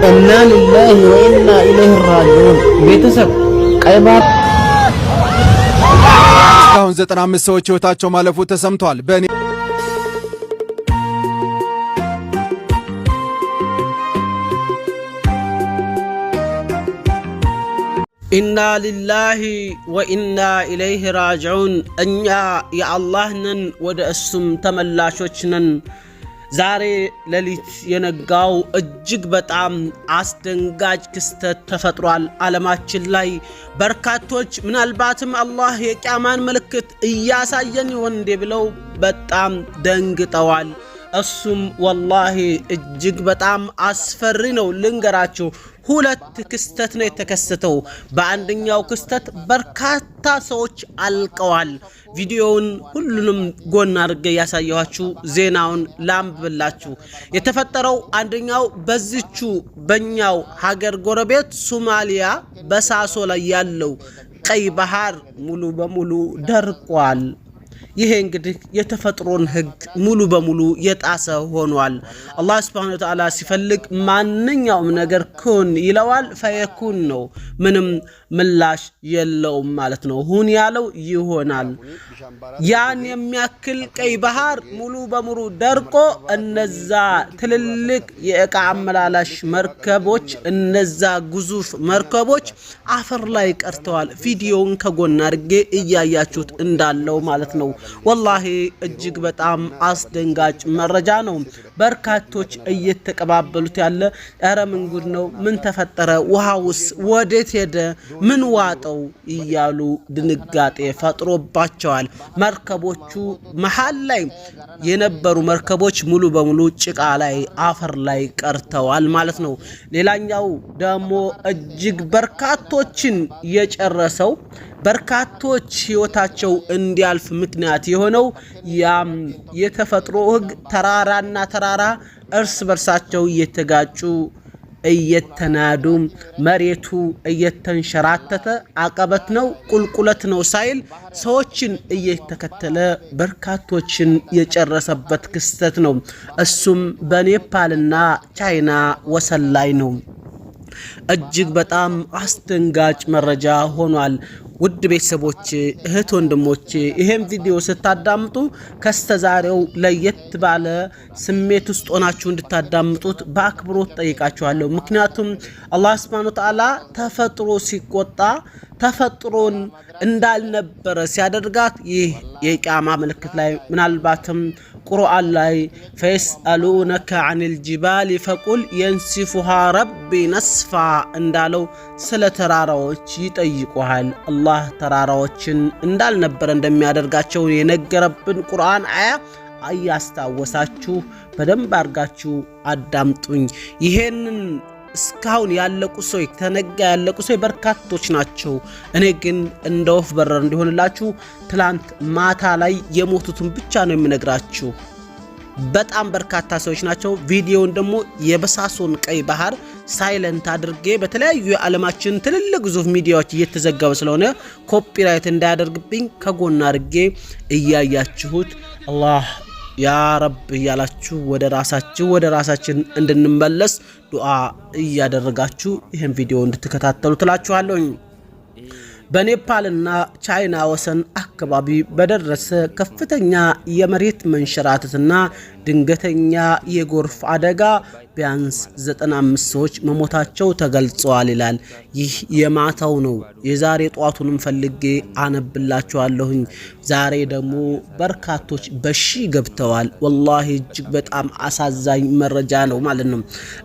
ኢና ሊላሂ ወኢና ኢለይሂ ራጂዑን። ቤተሰብ ቀይባር አሁን 95 ሰዎች ህይወታቸው ማለፉ ተሰምቷል። ኢና ሊላሂ ወኢና ኢለይሂ ራጂዑን። እኛ የአላህ ነን፣ ወደ እሱም ተመላሾች ነን። ዛሬ ሌሊት የነጋው እጅግ በጣም አስደንጋጭ ክስተት ተፈጥሯል ዓለማችን ላይ። በርካቶች ምናልባትም አላህ የቂያማን ምልክት እያሳየን ይሆን እንዴ ብለው በጣም ደንግጠዋል። እሱም ወላሂ እጅግ በጣም አስፈሪ ነው። ልንገራችሁ፣ ሁለት ክስተት ነው የተከሰተው። በአንደኛው ክስተት በርካታ ሰዎች አልቀዋል። ቪዲዮውን ሁሉንም ጎን አድርጌ ያሳየኋችሁ ዜናውን ላንብብላችሁ። የተፈጠረው አንደኛው በዚቹ በኛው ሀገር ጎረቤት ሶማሊያ በሳሶ ላይ ያለው ቀይ ባህር ሙሉ በሙሉ ደርቋል። ይሄ እንግዲህ የተፈጥሮን ህግ ሙሉ በሙሉ የጣሰ ሆኗል። አላህ Subhanahu Wa Ta'ala ሲፈልግ ማንኛውም ነገር ኩን ይለዋል፣ ፈየኩን ነው። ምንም ምላሽ የለውም ማለት ነው። ሁን ያለው ይሆናል። ያን የሚያክል ቀይ ባህር ሙሉ በሙሉ ደርቆ እነዛ ትልልቅ የእቃ አመላላሽ መርከቦች፣ እነዛ ግዙፍ መርከቦች አፈር ላይ ቀርተዋል። ቪዲዮውን ከጎን አድርጌ እያያችሁት እንዳለው ማለት ነው። ወላሂ እጅግ በጣም አስደንጋጭ መረጃ ነው። በርካቶች እየተቀባበሉት ያለ ኧረ ምን ጉድ ነው? ምን ተፈጠረ? ውሃውስ ወዴት ሄደ? ምን ዋጠው? እያሉ ድንጋጤ ፈጥሮባቸዋል። መርከቦቹ መሃል ላይ የነበሩ መርከቦች ሙሉ በሙሉ ጭቃ ላይ አፈር ላይ ቀርተዋል ማለት ነው። ሌላኛው ደግሞ እጅግ በርካቶችን የጨረሰው በርካቶች ህይወታቸው እንዲያልፍ ምክንያት የሆነው ያም የተፈጥሮ ህግ ተራራና ተራራ እርስ በርሳቸው እየተጋጩ እየተናዱ መሬቱ እየተንሸራተተ አቀበት ነው ቁልቁለት ነው ሳይል ሰዎችን እየተከተለ በርካቶችን የጨረሰበት ክስተት ነው። እሱም በኔፓልና ቻይና ወሰን ላይ ነው። እጅግ በጣም አስደንጋጭ መረጃ ሆኗል። ውድ ቤተሰቦች፣ እህት ወንድሞች፣ ይሄን ቪዲዮ ስታዳምጡ ከስተዛሬው ለየት ባለ ስሜት ውስጥ ሆናችሁ እንድታዳምጡት በአክብሮት ጠይቃችኋለሁ። ምክንያቱም አላህ Subhanahu Wa Ta'ala ተፈጥሮ ሲቆጣ ተፈጥሮን እንዳልነበረ ሲያደርጋት ይህ የቂያማ ምልክት ላይ ምናልባትም ቁርአን ላይ ፈይስአሉነከ ዐኒል ጂባሊ ፈቁል የንሲፉሃ ረቢ ነስፋ እንዳለው ስለ ተራራዎች ይጠይቁሃል። አላህ ተራራዎችን እንዳልነበረ እንደሚያደርጋቸው የነገረብን ቁርአን አያ አያስታወሳችሁ በደንብ አርጋችሁ አዳምጡኝ። ይሄንን እስካሁን ያለቁ ሰዎች ተነጋ ያለቁ ሰዎች በርካቶች ናቸው። እኔ ግን እንደ ወፍ በረር እንዲሆንላችሁ ትላንት ማታ ላይ የሞቱትን ብቻ ነው የምነግራችሁ። በጣም በርካታ ሰዎች ናቸው። ቪዲዮውን ደግሞ የበሳሶን ቀይ ባህር ሳይለንት አድርጌ በተለያዩ የዓለማችን ትልልቅ ግዙፍ ሚዲያዎች እየተዘገበ ስለሆነ ኮፒራይት እንዳያደርግብኝ ከጎን አድርጌ እያያችሁት አላህ ያ ረብ እያላችሁ ወደ ራሳችን እንድንመለስ ዱዓ እያደረጋችሁ ይህን ቪዲዮ እንድትከታተሉ ትላችኋለሁ። በኔፓልና ቻይና ወሰን አካባቢ በደረሰ ከፍተኛ የመሬት መንሸራተትና ድንገተኛ የጎርፍ አደጋ ቢያንስ 95 ሰዎች መሞታቸው ተገልጿል ይላል። ይህ የማታው ነው። የዛሬ ጧቱንም ፈልጌ አነብላችኋለሁኝ። ዛሬ ደግሞ በርካቶች በሺ ገብተዋል። ወላሂ እጅግ በጣም አሳዛኝ መረጃ ነው ማለት ነው።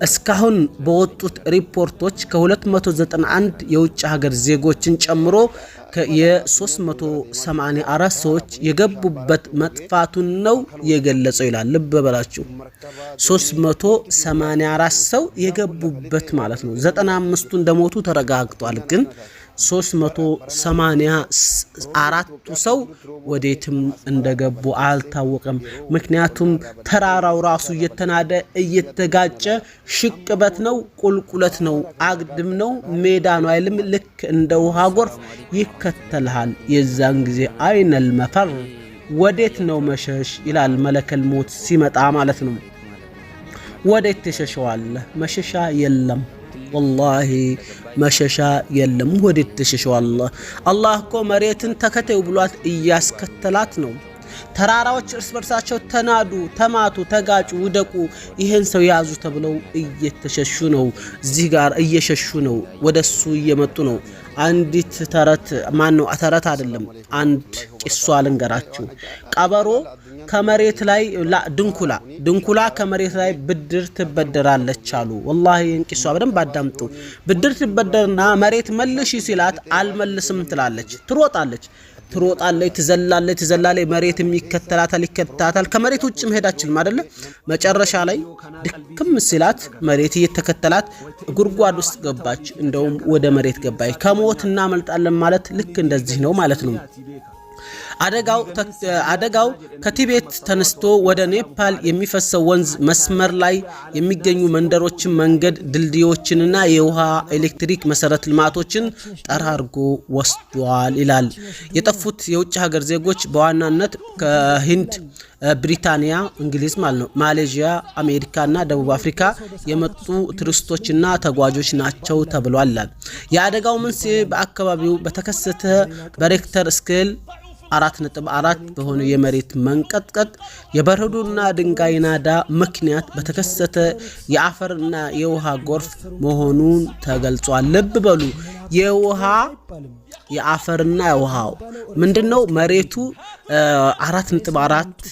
እስካሁን በወጡት ሪፖርቶች ከ291 የውጭ ሀገር ዜጎችን ጨምሮ የ384 ሰዎች የገቡበት መጥፋቱን ነው የገለጸው ይላል። ልብ በላችሁ 384 ሰው የገቡበት ማለት ነው። 95ቱ እንደሞቱ ተረጋግጧል። ግን 384 ሰው ወዴትም እንደገቡ አልታወቀም። ምክንያቱም ተራራው ራሱ እየተናደ እየተጋጨ ሽቅበት ነው፣ ቁልቁለት ነው፣ አግድም ነው፣ ሜዳ ነው አይልም። ልክ እንደ ውሃ ጎርፍ ይከተልሃል። የዛን ጊዜ አይነል መፈር ወዴት ነው መሸሽ ይላል መለከል ሞት ሲመጣ ማለት ነው። ወዴት ትሸሸዋለህ? መሸሻ የለም። ወላሂ መሸሻ የለም። ወዴት ትሸሸዋለህ? አላህ እኮ መሬትን ተከተዩ ብሏት እያስከተላት ነው። ተራራዎች እርስ በርሳቸው ተናዱ፣ ተማቱ፣ ተጋጩ፣ ውደቁ፣ ይሄን ሰው ያዙ ተብለው እየተሸሹ ነው። እዚህ ጋር እየሸሹ ነው፣ ወደሱ እየመጡ ነው። አንዲት ተረት ተረት አይደለም፣ አንድ ቂሷ ልንገራችሁ። ቀበሮ ከመሬት ላይ ድንኩላ ከመሬት ላይ ብድር ትበደራለች አሉ። ወላሂ ቂሷ በደንብ አዳምጡ። ብድር ትበደርና መሬት መልሺ ሲላት አልመልስም ትላለች። ትሮጣለች፣ ትዘላለች፣ መሬትም ይከተላታል። ከመሬት ውጭ መሄድ አትችልም አይደለ? መጨረሻ ላይ ድክም ሲላት መሬት እየተከተላት ጉድጓድ ውስጥ ገባች። እንደውም ወደ መሬት ገባች። ከሞት እናመልጣለን ማለት ልክ እንደዚህ ነው ማለት ነው። አደጋው ከቲቤት ተነስቶ ወደ ኔፓል የሚፈሰው ወንዝ መስመር ላይ የሚገኙ መንደሮችን፣ መንገድ፣ ድልድዮችንና የውሃ ኤሌክትሪክ መሰረተ ልማቶችን ጠራርጎ ወስዷል ይላል። የጠፉት የውጭ ሀገር ዜጎች በዋናነት ከህንድ፣ ብሪታንያ፣ እንግሊዝ ማለት ነው፣ ማሌዥያ፣ አሜሪካና ደቡብ አፍሪካ የመጡ ቱሪስቶችና ተጓዦች ናቸው ተብሏል። የአደጋው መንስኤ በአካባቢው በተከሰተ በሬክተር ስኬል 4.4 በሆነ የመሬት መንቀጥቀጥ የበረዶና ድንጋይ ናዳ ምክንያት በተከሰተ የአፈርና የውሃ ጎርፍ መሆኑን ተገልጿል። ልብ በሉ፣ የአፈርና የውሃው ምንድነው? መሬቱ 4.4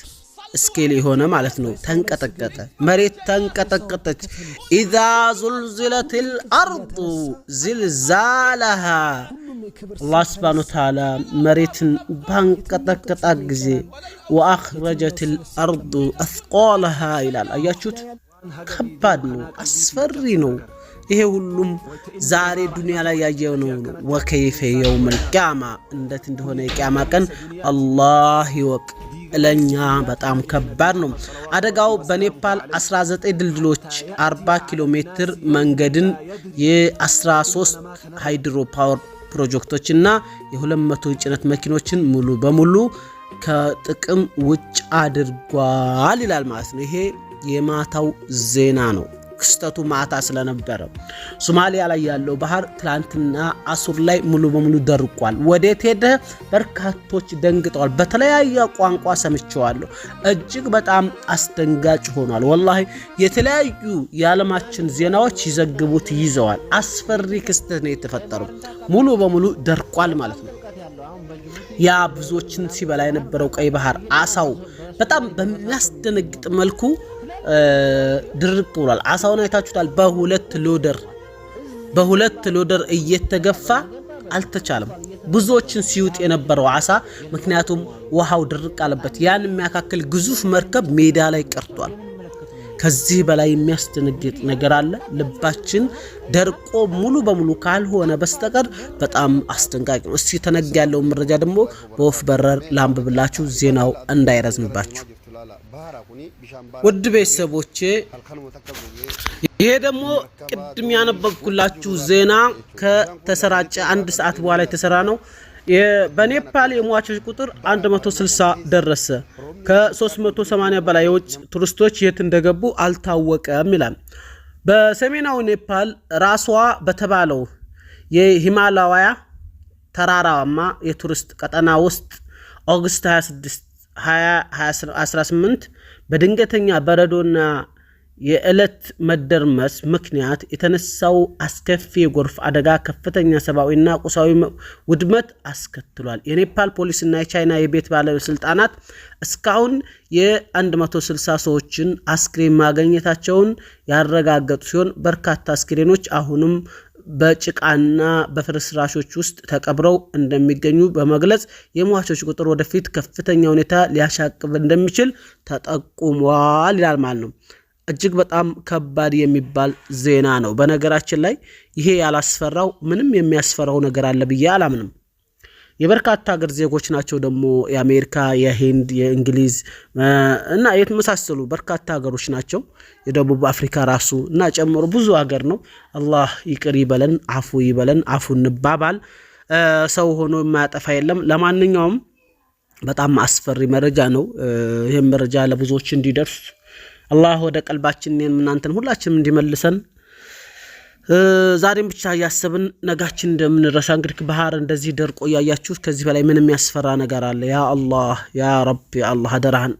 ስኬል የሆነ ማለት ነው። ተንቀጠቀጠ፣ መሬት ተንቀጠቀጠች። ኢዛ ዙልዚለቲል አርዱ ዝልዛለሃ አላህ ሱብሓነሁ ወተዓላ መሬትን ባንቀጠቀጣ ጊዜ ወአኽረጀቲል አርዱ አስቃለሃ ይላል። አያችሁት? ከባድ ነው፣ አስፈሪ ነው። ይሄ ሁሉም ዛሬ ዱንያ ላይ ያየው ነው። ወከይፈ የውመል ቂያማ እንዴት እንደሆነ የቂያማ ቀን አላህ ይወቅ። ለኛ በጣም ከባድ ነው። አደጋው በኔፓል 19 ድልድሎች፣ 40 ኪሎ ሜትር መንገድን፣ የ13 ሃይድሮ ፓወር ፕሮጀክቶችና የ200 ጭነት መኪኖችን ሙሉ በሙሉ ከጥቅም ውጭ አድርጓል ይላል ማለት ነው። ይሄ የማታው ዜና ነው። ክስተቱ ማታ ስለነበረ ሶማሊያ ላይ ያለው ባህር ትላንትና አሱር ላይ ሙሉ በሙሉ ደርቋል። ወዴት ሄደ? በርካቶች ደንግጠዋል። በተለያየ ቋንቋ ሰምቸዋለሁ። እጅግ በጣም አስደንጋጭ ሆኗል። ወላሂ የተለያዩ የዓለማችን ዜናዎች ይዘግቡት ይዘዋል። አስፈሪ ክስተት ነው የተፈጠረው። ሙሉ በሙሉ ደርቋል ማለት ነው። ያ ብዙዎችን ሲበላ የነበረው ቀይ ባህር አሳው በጣም በሚያስደነግጥ መልኩ ድርቅ ብሏል። አሳውን አይታችሁታል። በሁለት ሎደር እየተገፋ አልተቻለም። ብዙዎችን ሲውጥ የነበረው አሳ ምክንያቱም ውሃው ድርቅ አለበት። ያን የሚያካክል ግዙፍ መርከብ ሜዳ ላይ ቀርቷል። ከዚህ በላይ የሚያስደነግጥ ነገር አለ? ልባችን ደርቆ ሙሉ በሙሉ ካልሆነ በስተቀር በጣም አስደንጋጭ ነው። እስቲ ተነጋ ያለው መረጃ ደግሞ በወፍ በረር ላንብብላችሁ፣ ዜናው እንዳይረዝምባችሁ። ውድ ቤተሰቦቼ ይሄ ደግሞ ቅድም ያነበብኩላችሁ ዜና ከተሰራጨ 1 ሰዓት በኋላ የተሰራ ነው። በኔፓል የሟቾች ቁጥር 160 ደረሰ። ከ380 በላይ የውጭ ቱሪስቶች የት እንደገቡ አልታወቀም ይላል። በሰሜናዊ ኔፓል ራሷ በተባለው የሂማላያ ተራራማ የቱሪስት ቀጠና ውስጥ ኦገስት 26 2018 በድንገተኛ በረዶና የዕለት መደርመስ ምክንያት የተነሳው አስከፊ የጎርፍ አደጋ ከፍተኛ ሰብአዊና ቁሳዊ ውድመት አስከትሏል። የኔፓል ፖሊስና የቻይና የቤት ባለስልጣናት እስካሁን የ160 ሰዎችን አስክሬን ማግኘታቸውን ያረጋገጡ ሲሆን በርካታ አስክሬኖች አሁንም በጭቃና በፍርስራሾች ውስጥ ተቀብረው እንደሚገኙ በመግለጽ የሟቾች ቁጥር ወደፊት ከፍተኛ ሁኔታ ሊያሻቅብ እንደሚችል ተጠቁሟል ይላል ማለት ነው። እጅግ በጣም ከባድ የሚባል ዜና ነው። በነገራችን ላይ ይሄ ያላስፈራው ምንም የሚያስፈራው ነገር አለ ብዬ አላምንም። የበርካታ ሀገር ዜጎች ናቸው ደግሞ የአሜሪካ፣ የሂንድ፣ የእንግሊዝ እና የተመሳሰሉ በርካታ ሀገሮች ናቸው። የደቡብ አፍሪካ ራሱ እና ጨምሮ ብዙ ሀገር ነው። አላህ ይቅር ይበለን፣ አፉ ይበለን፣ አፉ እንባባል። ሰው ሆኖ የማያጠፋ የለም። ለማንኛውም በጣም አስፈሪ መረጃ ነው። ይህም መረጃ ለብዙዎች እንዲደርስ አላህ ወደ ቀልባችን እናንተን ሁላችንም እንዲመልሰን ዛሬም ብቻ ያሰብን ነጋችን እንደምንረሳ እንግዲህ ባህር እንደዚህ ደርቆ ያያችሁ ከዚህ በላይ ምንም ያስፈራ ነገር አለ ያ አላህ ያ ረቢ አላህ አደራህን